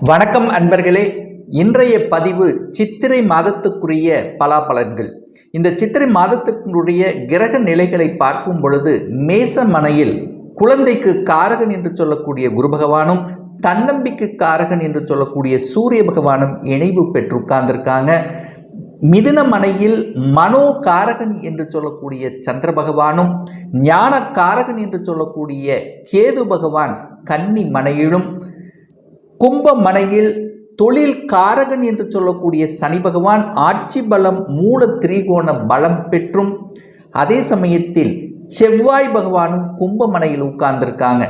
வணக்கம் அன்பர்களே. இன்றைய பதிவு சித்திரை மாதத்துக்குரிய பலாபலன்கள். இந்த சித்திரை மாதத்துக்குரிய கிரக நிலைகளை பார்க்கும் பொழுது மேசமனையில் குழந்தைக்கு காரகன் என்று சொல்லக்கூடிய குரு பகவானும் தன்னம்பிக்கை காரகன் என்று சொல்லக்கூடிய சூரிய பகவானும் இணைவு பெற்று உட்கார்ந்திருக்காங்க. மிதுன மனையில் மனோ காரகன் என்று சொல்லக்கூடிய சந்திர பகவானும் ஞான காரகன் என்று சொல்லக்கூடிய கேது பகவான் கன்னி மனையிலும், கும்ப மனையில் தொழில் காரகன் என்று சொல்லக்கூடிய சனி பகவான் ஆட்சி பலம் மூல திரிகோண பலம் பெற்றும், அதே சமயத்தில் செவ்வாய் பகவானும் கும்ப மனையில் உட்கார்ந்திருக்காங்க.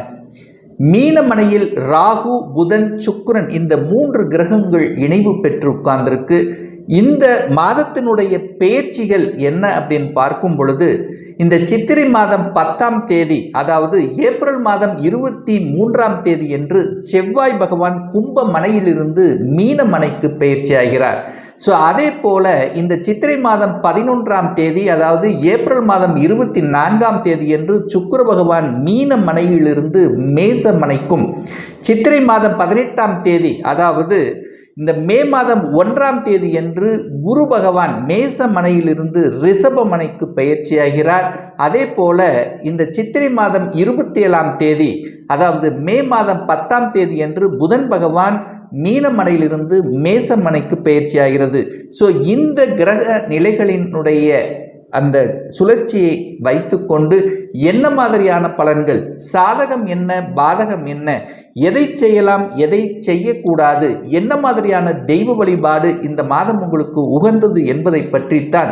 மீனமனையில் ராகு புதன் சுக்கிரன் இந்த 3 கிரகங்கள் இணைவு பெற்று உட்கார்ந்திருக்கு. இந்த மாதத்தினுடைய பெயர்ச்சிகள் என்ன அப்படின்னு பார்க்கும் பொழுது, இந்த சித்திரை மாதம் 10ஆம் தேதி, அதாவது ஏப்ரல் மாதம் 23ஆம் தேதி என்று செவ்வாய் பகவான் கும்ப மனையிலிருந்து மீன மனைக்கு பெயர்ச்சி ஆகிறார். ஸோ அதே போல இந்த சித்திரை மாதம் 11ஆம் தேதி, அதாவது ஏப்ரல் மாதம் 24ஆம் தேதி என்று சுக்கிர பகவான் மீன மனையிலிருந்து மேச மனைக்கும், சித்திரை மாதம் 18ஆம் தேதி, அதாவது இந்த மே மாதம் 1ஆம் தேதி என்று குரு பகவான் மேச மனையிலிருந்து ரிஷப மனைக்கு பெயர்ச்சியாகிறார். அதே போல இந்த சித்திரை மாதம் 27ஆம் தேதி, அதாவது மே மாதம் 10ஆம் தேதி என்று புதன் பகவான் மீனமனையிலிருந்து மேசமனைக்கு பெயர்ச்சியாகிறது. ஸோ இந்த கிரக நிலைகளினுடைய அந்த சுழற்சியை வைத்துக்கொண்டு என்ன மாதிரியான பலன்கள், சாதகம் என்ன பாதகம் என்ன, எதை செய்யலாம் எதை செய்யக்கூடாது, என்ன மாதிரியான தெய்வ வழிபாடு இந்த மாதம் உங்களுக்கு உகந்தது என்பதை பற்றித்தான்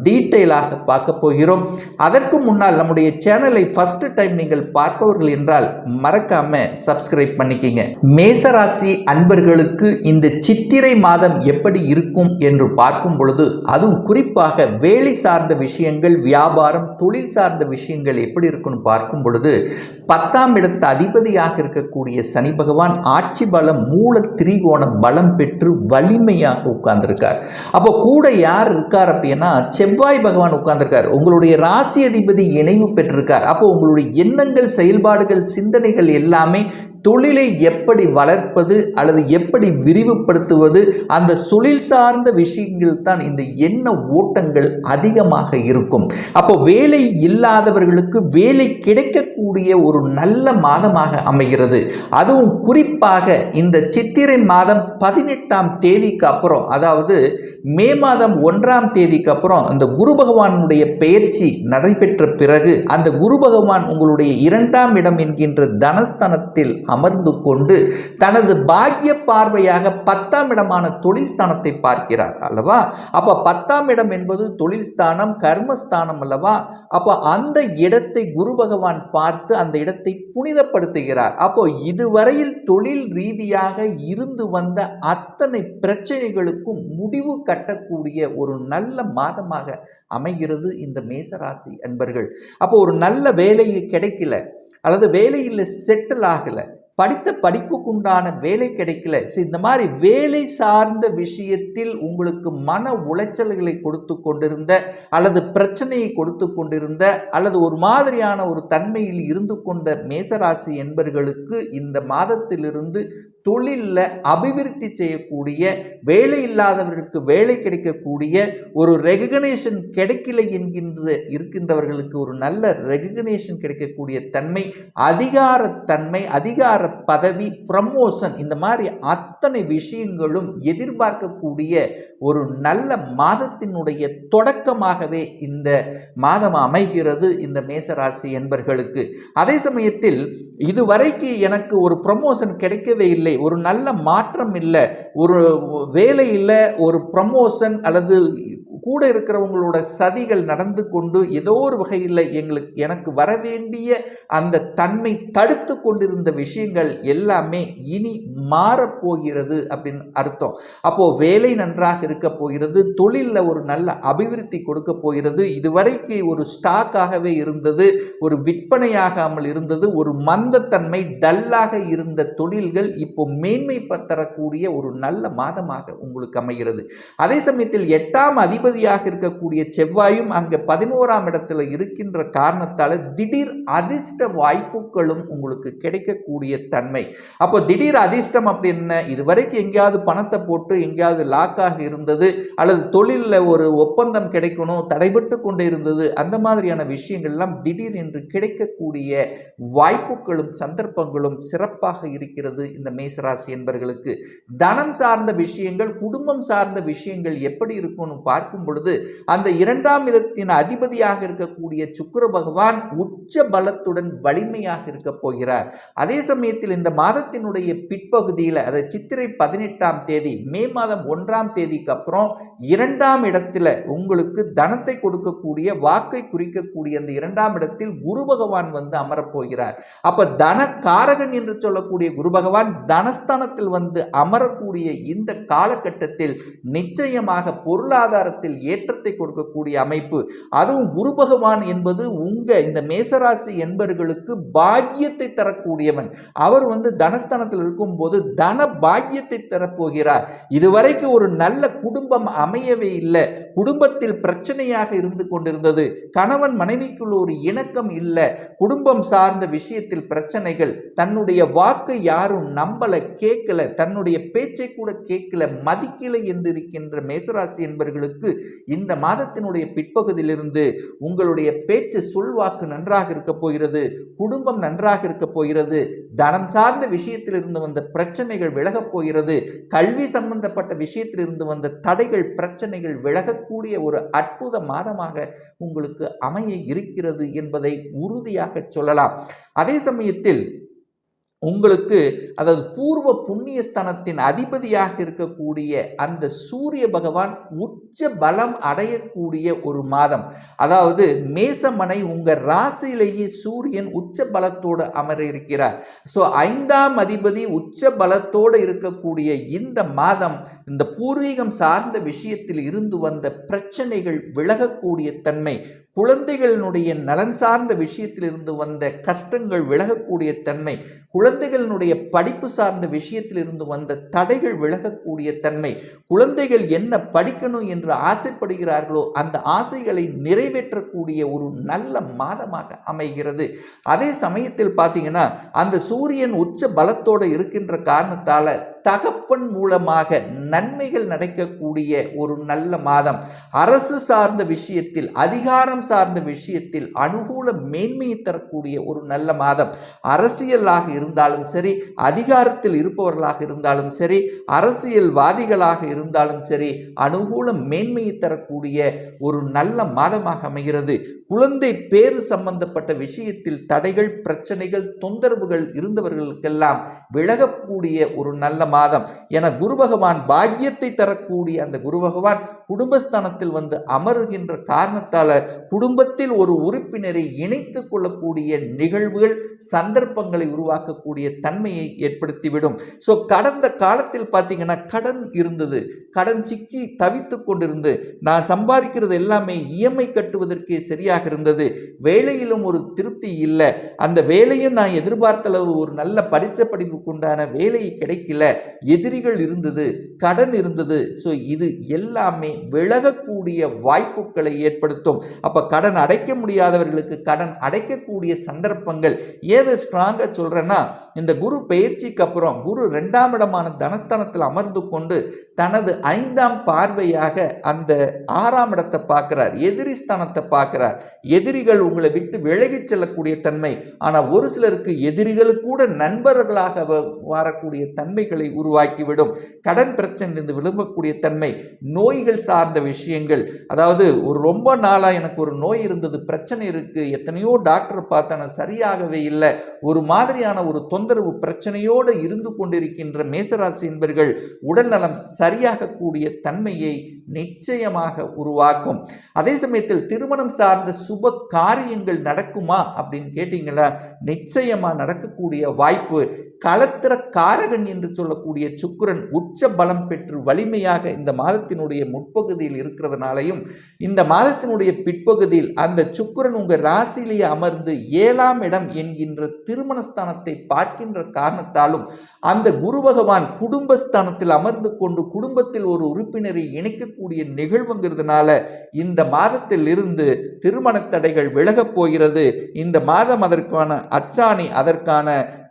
டீட்டெயிலாக பார்க்க போகிறோம். அதற்கு முன்னால் நம்முடைய சேனலை ஃபர்ஸ்ட் டைம் நீங்கள் பார்ப்பவர்கள் என்றால் மறக்காம சப்ஸ்கிரைப் பண்ணிக்கிங்க. மேசராசி அன்பர்களுக்கு இந்த சித்திரை மாதம் எப்படி இருக்கும் என்று பார்க்கும் பொழுது, அதுவும் குறிப்பாக வேலை சார்ந்த விஷயங்கள், வியாபாரம், தொழில் சார்ந்த விஷயங்கள் எப்படி இருக்குன்னு பார்க்கும் பொழுது, 10ஆம் இடத்து அதிபதியாக இருக்கக்கூடிய சனி பகவான் ஆட்சி பலம் மூல திரிகோண பலம் பெற்று வலிமையாக உட்கார்ந்திருக்கார். அப்போ கூட யார் இருக்கார் அப்படின்னா செவ்வாய் பகவான் உட்கார்ந்திருக்கார். உங்களுடைய ராசி அதிபதி இணைவு பெற்றிருக்கார். அப்போ உங்களுடைய எண்ணங்கள், செயல்பாடுகள், சிந்தனைகள் எல்லாமே தொழிலை எப்படி வளர்ப்பது அல்லது எப்படி விரிவுபடுத்துவது, அந்த தொழில் சார்ந்த விஷயங்கள் தான் இந்த எண்ண ஓட்டங்கள் அதிகமாக இருக்கும். அப்போ வேலை இல்லாதவர்களுக்கு வேலை கிடைக்கக்கூடிய ஒரு நல்ல மாதமாக அமைகிறது. அதுவும் குறிப்பாக இந்த சித்திரை மாதம் 18ஆம் தேதிக்கு அப்புறம், அதாவது மே மாதம் 1ஆம் தேதிக்கு அப்புறம் அந்த குரு பகவானுடைய பெயர்ச்சி நடைபெற்ற பிறகு, அந்த குரு பகவான் உங்களுடைய 2ஆம் இடம் என்கின்ற தனஸ்தானத்தில் அமர்ந்து கொண்டு தனது பாக்கிய பார்வையாக 10ஆம் இடமான தொழில் ஸ்தானத்தை பார்க்கிறார் அல்லவா. அப்ப 10ஆம் இடம் என்பது தொழில் ஸ்தானம், கர்மஸ்தானம் அல்லவா. அப்ப அந்த இடத்தை குரு பகவான் பார்த்து அந்த இடத்தை புனிதப்படுத்துகிறார். அப்போ இதுவரையில் தொழில் ரீதியாக இருந்து வந்த அத்தனை பிரச்சனைகளுக்கும் முடிவு கட்டக்கூடிய ஒரு நல்ல மாதமாக அமைகிறது இந்த மேசராசி அன்பர்கள். அப்போ ஒரு நல்ல வேலையை கிடைக்கல, அல்லது வேலையில் செட்டில் ஆகல, படித்த படிப்புக்குண்டான வேலை கிடைக்கல, இந்த மாதிரி வேலை சார்ந்த விஷயத்தில் உங்களுக்கு மன உளைச்சல்களை கொடுத்து கொண்டிருந்த, அல்லது பிரச்சனையை கொடுத்து கொண்டிருந்த, அல்லது ஒரு மாதிரியான ஒரு தன்மையில் இருந்து கொண்ட மேசராசி என்பர்களுக்கு இந்த மாதத்திலிருந்து தொழிலில் அபிவிருத்தி செய்யக்கூடிய, வேலை இல்லாதவர்களுக்கு வேலை கிடைக்கக்கூடிய, ஒரு ரெகக்னேஷன் கிடைக்கல இருக்கின்றவர்களுக்கு ஒரு நல்ல ரெகக்னேஷன் கிடைக்கக்கூடிய தன்மை, அதிகாரத்தன்மை, அதிகார பதவி, ப்ரமோஷன், இந்த மாதிரி அத்தனை விஷயங்களும் எதிர்பார்க்கக்கூடிய ஒரு நல்ல மாதத்தினுடைய தொடக்கமாகவே இந்த மாதம் அமைகிறது இந்த மேசராசி என்பர்களுக்கு. அதே சமயத்தில் இதுவரைக்கு எனக்கு ஒரு ப்ரமோஷன் கிடைக்கவே இல்லை, ஒரு நல்ல மாற்றம் இல்லை, ஒரு வேலையில் ஒரு ப்ரமோஷன் அல்லது கூட இருக்கிறவங்களோட சதிகள் நடந்து கொண்டு ஏதோ ஒரு வகையில் எனக்கு வரவேண்டிய அந்த தன்மை தடுத்து கொண்டிருந்த விஷயங்கள் எல்லாமே இனி மாறப்போகிறது அப்படின்னு அர்த்தம். அப்போ வேலை நன்றாக இருக்க போகிறது, தொழிலில் ஒரு நல்ல அபிவிருத்தி கொடுக்க போகிறது. இதுவரைக்கு ஒரு ஸ்டாக்காகவே இருந்தது, ஒரு விற்பனையாகாமல் இருந்தது, ஒரு மந்தத்தன்மை டல்லாக இருந்த தொழில்கள் இப்போ மேன்மை தரக்கூடிய ஒரு நல்ல மாதமாக உங்களுக்கு அமைகிறது. அதே சமயத்தில் 8ஆம் அதிபதி அதிபதியாக இருக்கக்கூடிய செவ்வாயும் அங்கே 11ஆம் இடத்துல இருக்கின்ற காரணத்தால் திடீர் அதிர்ஷ்ட வாய்ப்புகளும் உங்களுக்கு கிடைக்கக்கூடிய தன்மை. அப்போ திடீர் அதிர்ஷ்டம் அப்படின்னு இதுவரைக்கும் எங்கேயாவது பணத்தை போட்டு எங்கேயாவது லாக்காக இருந்தது, அல்லது தொழிலில் ஒரு ஒப்பந்தம் கிடைக்கணும் தடைபட்டு கொண்டே இருந்தது, அந்த மாதிரியான விஷயங்கள்லாம் திடீர் என்று கிடைக்கக்கூடிய வாய்ப்புகளும் சந்தர்ப்பங்களும் சிறப்பாக இருக்கிறது. இந்த மேசராசி என்பவர்களுக்கு தனம் சார்ந்த விஷயங்கள், குடும்பம் சார்ந்த விஷயங்கள் எப்படி இருக்கும்னு பார்க்கும் பொழுது அந்த 2ஆம் இடத்தின் அதிபதியாக இருக்கக்கூடிய சுக்கிர பகவான் உச்ச பலத்துடன் வலிமையாக இருக்க போகிறார். அதே சமயத்தில் இந்த மாதத்தினுடைய பிற்பகுதியில், அதை சித்திரை 18ஆம் தேதி, மே மாதம் 1ஆம் தேதிக்கு அப்புறம் 2ஆம் இடத்துல உங்களுக்கு தனத்தை கொடுக்கக்கூடிய, வாக்கை குறிக்கக்கூடிய அந்த 2ஆம் இடத்தில் குரு பகவான் வந்து அமரப்போகிறார். அப்ப தன காரகன் என்று சொல்லக்கூடிய குரு பகவான் தனஸ்தானத்தில் வந்து அமரக்கூடிய இந்த காலகட்டத்தில் நிச்சயமாக பொருளாதாரத்தில் ஏற்றத்தை கொடுக்கக்கூடிய அமைப்பு. அதுவும் குரு பகவான் என்பது இந்த மேசராசி என்பவர்களுக்கு பாக்கியத்தை தரக்கூடியவன். அவர் வந்து தனஸ்தானத்தில் இருக்கும் போது தன பாக்கியத்தை தரப்போகிறார். இதுவரைக்கும் ஒரு நல்ல குடும்பம் அமையவே இல்லை, குடும்பத்தில் பிரச்சனையாக இருந்து கொண்டிருந்தது, கணவன் மனைவிக்குள் ஒரு இணக்கம் இல்லை, குடும்பம் சார்ந்த விஷயத்தில் பிரச்சனைகள், தன்னுடைய வாக்கை யாரும் நம்பல, கேட்கல, தன்னுடைய பேச்சை கூட கேட்கல, மதிக்கல என்று இருக்கின்ற மேசராசி என்பவர்களுக்கு இந்த மாதத்தினுடைய பிற்பகுதியிலிருந்து உங்களுடைய பேச்சு சொல்வாக்கு நன்றாக இருக்க போகிறது, குடும்பம் நன்றாக இருக்க போகிறது, தனம் சார்ந்த விஷயத்தில் இருந்து வந்த பிரச்சனைகள் விலகப் போகிறது, கல்வி சம்பந்தப்பட்ட விஷயத்தில் இருந்து வந்த தடைகள் பிரச்சனைகள் விலகக்கூடிய ஒரு அற்புத மாதமாக உங்களுக்கு அமைய இருக்கிறது என்பதை உறுதியாக சொல்லலாம். அதே சமயத்தில் உங்களுக்கு அதாவது பூர்வ புண்ணியஸ்தானத்தின் அதிபதியாக இருக்கக்கூடிய அந்த சூரிய பகவான் உச்ச பலம் அடையக்கூடிய ஒரு மாதம். அதாவது மேசமனை உங்க ராசியிலேயே சூரியன் உச்ச பலத்தோடு அமர இருக்கிறார். ஸோ 5ஆம் அதிபதி உச்ச பலத்தோடு இருக்கக்கூடிய இந்த மாதம் இந்த பூர்வீகம் சார்ந்த விஷயத்தில் இருந்து வந்த பிரச்சனைகள் விலகக்கூடிய தன்மை, குழந்தைகளினுடைய நலன் சார்ந்த விஷயத்தில் இருந்து வந்த கஷ்டங்கள் விலகக்கூடிய தன்மை, குழந்தைகளினுடைய படிப்பு சார்ந்த விஷயத்தில் இருந்து வந்த தடைகள் விலகக்கூடிய தன்மை, குழந்தைகள் என்ன படிக்கணும் என்று ஆசைப்படுகிறார்களோ அந்த ஆசைகளை நிறைவேற்றக்கூடிய ஒரு நல்ல மாதமாக அமைகிறது. அதே சமயத்தில் பார்த்தீங்கன்னா அந்த சூரியன் உச்ச பலத்தோடு இருக்கின்ற காரணத்தால் தகப்பன் மூலமாக நன்மைகள் நடக்கக்கூடிய ஒரு நல்ல மாதம். அரசு சார்ந்த விஷயத்தில், அதிகாரம் சார்ந்த விஷயத்தில் அனுகூல மேன்மையை தரக்கூடிய ஒரு நல்ல மாதம். அரசியலாக இருந்தாலும் சரி, அதிகாரத்தில் இருப்பவர்களாக இருந்தாலும் சரி, அரசியல்வாதிகளாக இருந்தாலும் சரி, அனுகூல மேன்மையை தரக்கூடிய ஒரு நல்ல மாதமாக அமைகிறது. குழந்தை பேறு சம்பந்தப்பட்ட விஷயத்தில் தடைகள், பிரச்சனைகள், தொந்தரவுகள் இருந்தவர்களுக்கெல்லாம் விலகக்கூடிய ஒரு நல்ல மாதம். என குரு பகவான் பாக்கியத்தை தரக்கூடிய அந்த குரு பகவான் குடும்பஸ்தானத்தில் வந்து அமருகின்ற காரணத்தால் குடும்பத்தில் ஒரு உறுப்பினரை இணைத்துக் கொள்ளக்கூடிய நிகழ்வுகள், சந்தர்ப்பங்களை உருவாக்கக்கூடிய தன்மையை ஏற்படுத்திவிடும். ஸோ கடந்த காலத்தில் பார்த்தீங்கன்னா கடன் இருந்தது, கடன் சிக்கி தவித்து கொண்டிருந்து நான் சம்பாதிக்கிறது எல்லாமே இஎம்ஐ கட்டுவதற்கே சரியாக இருந்தது, வேலையிலும் ஒரு திருப்தி இல்லை, அந்த வேலையும் நான் எதிர்பார்த்த அளவு ஒரு நல்ல பரீட்சை படிப்புக்கு உண்டான வேலை கிடைக்கல, எதிரிகள் இருந்தது, கடன் இருந்தது. ஸோ இது எல்லாமே விலகக்கூடிய வாய்ப்புகளை ஏற்படுத்தும். அப்ப கடன் அடைக்க முடியாதவர்களுக்கு கடன் அடைக்கக்கூடிய சந்தர்ப்பங்கள். ஏது ஸ்ட்ராங்கா சொல்றேன்னா, இந்த குரு பெயர்ச்சிக்கு அப்புறம் குரு 2ஆம் இடமான தனஸ்தானத்தில் அமர்ந்து கொண்டு தனது 5ஆம் பார்வையாக அந்த 6ஆம் இடத்தை பார்க்கிறார், எதிரி ஸ்தானத்தை பார்க்கிறார். எதிரிகள் உங்களை விட்டு விலகிச் செல்லக்கூடிய தன்மை. ஆனால் ஒரு சிலருக்கு எதிரிகள் கூட நண்பர்களாக வரக்கூடிய தன்மைகளை உருவாக்கிவிடும். கடன் பிரச்சனை விரும்பக்கூடிய தன்மை, நோய்கள் சார்ந்த விஷயங்கள், அதாவது ஒரு ரொம்ப நாளாக எனக்கு ஒரு நோய் இருந்தது, பிரச்சனை இருக்கு, எத்தனையோ டாக்டர் பார்த்தா சரியாகவே இல்லை, ஒரு மாதிரியான ஒரு தொந்தரவு பிரச்சனையோடு இருந்து கொண்டிருக்கின்ற மேசராசி என்பவர்கள் உடல் நலம் சரியாகக்கூடிய தன்மையை நிச்சயமாக உருவாக்கும். அதே சமயத்தில் திருமணம் சார்ந்த சுப காரியங்கள் நடக்குமா அப்படின்னு கேட்டீங்களா, நிச்சயமா நடக்கக்கூடிய வாய்ப்பு. களத்திர காரகன் என்று சொல்லக்கூடிய சொல்லக்கூடிய சுக்கிரன் உச்ச பலம் பெற்று வலிமையாக இந்த மாதத்தினுடைய முற்பகுதியில் இருக்கிறதுனாலையும் இந்த மாதத்தினுடைய பிற்பகுதியில் அந்த சுக்கிரன் உங்கள் ராசியிலேயே அமர்ந்து 7ஆம் இடம் என்கின்ற திருமணஸ்தானத்தை பார்க்கின்ற காரணத்தாலும் அந்த குரு பகவான் குடும்பஸ்தானத்தில் அமர்ந்து கொண்டு குடும்பத்தில் ஒரு உறுப்பினரை இணைக்கக்கூடிய நிகழ்வுங்கிறதுனால இந்த மாதத்தில் இருந்து திருமண தடைகள் விலகப் போகிறது. இந்த மாதம் அதற்கான அச்சாணி அதற்கான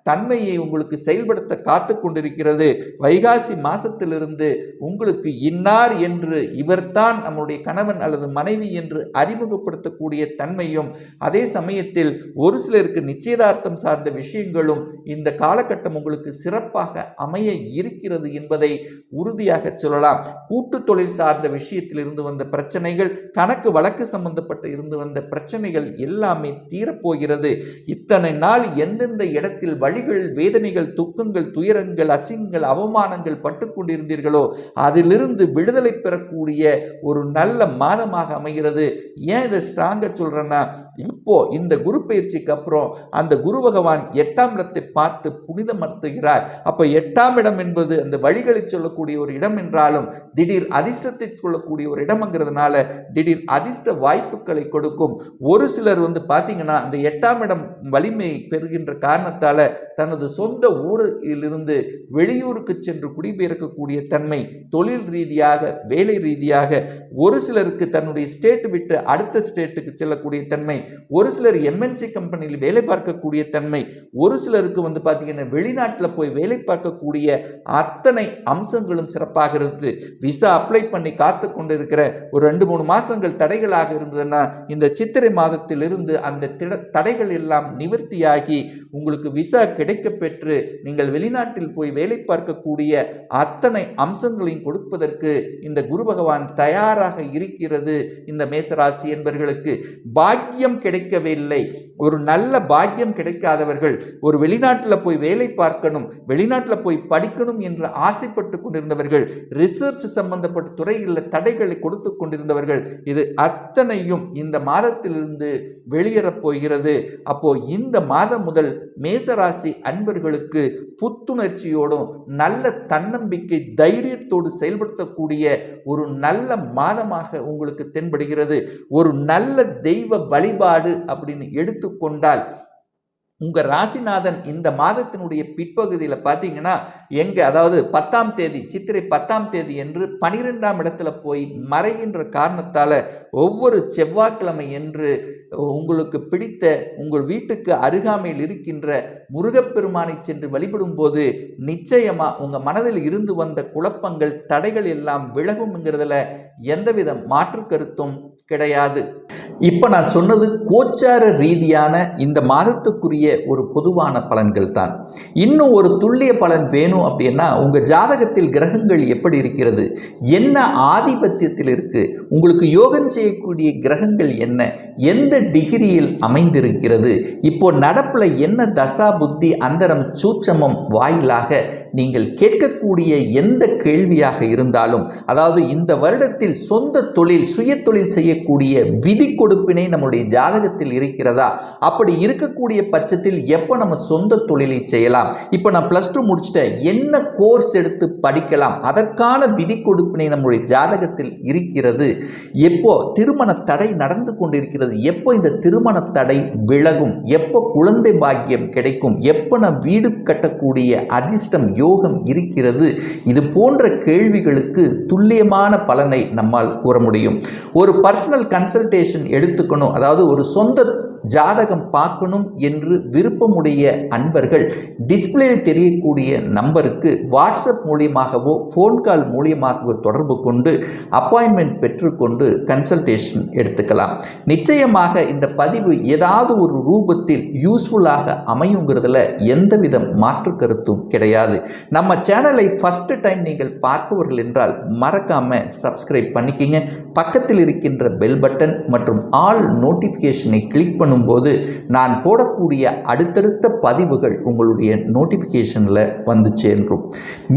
தன்மையை உங்களுக்கு செயல்படுத்த காத்து கொண்டிருக்கிறது. வைகாசி மாசத்திலிருந்து உங்களுக்கு இன்னார் என்று இவர்தான் நம்முடைய கணவன் அல்லது மனைவி என்று அறிமுகப்படுத்தக்கூடிய தன்மையும் அதே சமயத்தில் ஒரு சிலருக்கு நிச்சயதார்த்தம் சார்ந்த விஷயங்களும் இந்த காலகட்டம் உங்களுக்கு சிறப்பாக அமைய இருக்கிறது என்பதை உறுதியாக சொல்லலாம். கூட்டு தொழில் சார்ந்த விஷயத்தில் இருந்து வந்த பிரச்சனைகள், கணக்கு வழக்கு சம்பந்தப்பட்ட இருந்து வந்த பிரச்சனைகள் எல்லாமே தீரப்போகிறது. இத்தனை நாள் எந்தெந்த இடத்தில் வழிகள், வேதனைகள், துக்கங்கள், துயரங்கள், அசிங்கங்கள், அவமானங்கள் பட்டு கொண்டிருந்தீர்களோ அதிலிருந்து விடுதலை பெறக்கூடிய ஒரு நல்ல மாதமாக அமைகிறது. ஏன் இதை ஸ்ட்ராங்கா சொல்றேன்னா, இப்போ இந்த குரு பயிற்சிக்கு அப்புறம் அந்த குரு பகவான் 8ஆம் இடத்தை பார்த்து புனிதமர்த்துகிறார். அப்ப 8ஆம் இடம் என்பது அந்த வழிகளை சொல்லக்கூடிய ஒரு இடம் என்றாலும் திடீர் அதிர்ஷ்டத்தை சொல்லக்கூடிய ஒரு இடம்ங்கிறதுனால திடீர் அதிர்ஷ்ட வாய்ப்புகளை கொடுக்கும். ஒரு சிலர் பார்த்தீங்கன்னா அந்த 8ஆம் இடம் வலிமை பெறுகின்ற காரணத்தால தனது சொந்த ஊரிலிருந்து வெளியூருக்கு சென்று குடிபெயர்க்கக்கூடிய தன்மை, தொழில் ரீதியாக, வேலை ரீதியாக, ஒரு சிலருக்கு தன்னுடைய ஸ்டேட் விட்டு அடுத்த ஸ்டேட்டுக்கு செல்லக்கூடிய தன்மை, ஒரு சிலர் எம்என்சி கம்பெனியில் வேலை பார்க்கக்கூடிய தன்மை, ஒரு சிலருக்கு பார்த்தீங்கன்னா வெளிநாட்டில் போய் வேலை பார்க்கக்கூடிய அத்தனை அம்சங்களும் சிறப்பாக இருந்து விசா அப்ளை பண்ணி காத்து கொண்டு இருக்கிற ஒரு 2-3 மாசங்கள் தடைகளாக இருந்ததுன்னா இந்த சித்திரை மாதத்திலிருந்து அந்த தடைகள் எல்லாம் நிவர்த்தியாகி உங்களுக்கு விசா கிடைக்க பெற்று நீங்கள் வெளிநாட்டில் போய் வேலை பார்க்கக்கூடிய அத்தனை அம்சங்களையும் கொடுப்பதற்கு இந்த குரு பகவான் தயாராக இருக்கிறது. இந்த மேசராசி என்பவர்களுக்கு பாக்கியம் கிடைக்கவில்லை, ஒரு நல்ல பாக்கியம் கிடைக்காதவர்கள், ஒரு வெளிநாட்டில் போய் வேலை பார்க்கணும், வெளிநாட்டில் போய் படிக்கணும் என்று ஆசைப்பட்டு கொண்டிருந்தவர்கள், ரிசர்ச் சம்பந்தப்பட்ட துறையில் தடைகளை கொடுத்து கொண்டிருந்தவர்கள், இது அத்தனையும் இந்த மாதத்திலிருந்து வெளியேறப் போகிறது. அப்போ இந்த மாதம் முதல் மேசராசி அன்பர்களுக்கு புத்துணர்ச்சியோடும் நல்ல தன்னம்பிக்கை தைரியத்தோடு செயல்படுத்தக்கூடிய ஒரு நல்ல மாதமாக உங்களுக்கு தென்படுகிறது. ஒரு நல்ல தெய்வ வழிபாடு அப்படின்னு எடுத்துக்கொண்டால் உங்கள் ராசிநாதன் இந்த மாதத்தினுடைய பிற்பகுதியில் பார்த்தீங்கன்னா அதாவது 10ஆம் தேதி, சித்திரை 10ஆம் தேதி என்று 12ஆம் இடத்துல போய் மறைகின்ற காரணத்தால் ஒவ்வொரு செவ்வாய்க்கிழமை என்று உங்களுக்கு பிடித்த உங்கள் வீட்டுக்கு அருகாமையில் இருக்கின்ற முருகப்பெருமானை சென்று வழிபடும் போது நிச்சயமாக உங்கள் மனதில் இருந்து வந்த குழப்பங்கள், தடைகள் எல்லாம் விலகும்ங்கிறதுல எந்தவித மாற்று கருத்தும் கிடையாது. இப்போ நான் சொன்னது கோச்சார ரீதியான இந்த மாதத்துக்குரிய ஒரு பொதுவான பலன்கள் தான். இன்னும் ஒரு துல்லிய பலன் வேணும் அப்படின்னா உங்கள் ஜாதகத்தில் கிரகங்கள் எப்படி இருக்கிறது, என்ன ஆதிபத்தியத்தில் இருக்கு, உங்களுக்கு யோகம் செய்யக்கூடிய கிரகங்கள் என்ன, எந்த டிகிரியில் அமைந்திருக்கிறது, இப்போ நடப்பில் என்ன தசா புத்தி அந்தரம் சூட்சமம் வாயிலாக நீங்கள் கேட்கக்கூடிய எந்த கேள்வியாக இருந்தாலும், அதாவது இந்த வருடத்தில் சொந்த தொழில், சுய தொழில் செய்யக்கூடிய விதி கொடுப்பினை நம்முடைய ஜாதகத்தில் இருக்கிறதா, அப்படி இருக்கக்கூடிய பட்சத்தில் எப்போ நம்ம சொந்த தொழிலை செய்யலாம், இப்போ நான் +2 முடிச்சிட்டேன், என்ன கோர்ஸ் எடுத்து படிக்கலாம், அதற்கான விதி கொடுப்பினை நம்முடைய ஜாதகத்தில் இருக்கிறது, எப்போ திருமண தடை நடந்து கொண்டிருக்கிறது, எப்போ இந்த திருமண தடை விலகும், எப்போ குழந்தை பாக்கியம் கிடைக்கும், எப்போ நான் வீடு கட்டக்கூடிய அதிர்ஷ்டம் யோகம் இருக்கிறது, இது போன்ற கேள்விகளுக்கு துல்லியமான பலனை நம்மால் கூற முடியும். ஒரு பர்சனல் கன்சல்டேஷன் எடுத்துக்கணும், அதாவது ஒரு சொந்த ஜாதகம் பார்க்கணும் என்று விருப்பமுடைய அன்பர்கள் டிஸ்பிளேயில் தெரியக்கூடிய நம்பருக்கு வாட்ஸ்அப் மூலியமாகவோ ஃபோன் கால் மூலியமாகவோ தொடர்பு கொண்டு அப்பாயின்மெண்ட் பெற்றுக்கொண்டு கன்சல்டேஷன் எடுத்துக்கலாம். நிச்சயமாக இந்த பதிவு ஏதாவது ஒரு ரூபத்தில் யூஸ்ஃபுல்லாக அமையுங்கிறதுல எந்தவித மாற்று கருத்தும் கிடையாது. நம்ம சேனலை ஃபர்ஸ்ட் டைம் நீங்கள் பார்ப்பவர்கள் என்றால் மறக்காம சப்ஸ்கிரைப் பண்ணிக்கிங்க. பக்கத்தில் இருக்கின்ற பெல் பட்டன் மற்றும் ஆல் நோட்டிஃபிகேஷனை கிளிக் பண்ணும்போது நான் போடக்கூடிய அடுத்தடுத்த பதிவுகள் உங்களுடைய நோட்டிஃபிகேஷனில் வந்து சேர்ந்தும்.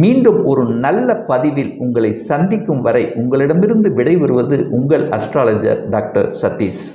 மீண்டும் ஒரு நல்ல பதிவில் உங்களை சந்திக்கும் வரை உங்களிடமிருந்து விடைபெறுவது உங்கள் அஸ்ட்ராலஜர் டாக்டர் சதீஷ்.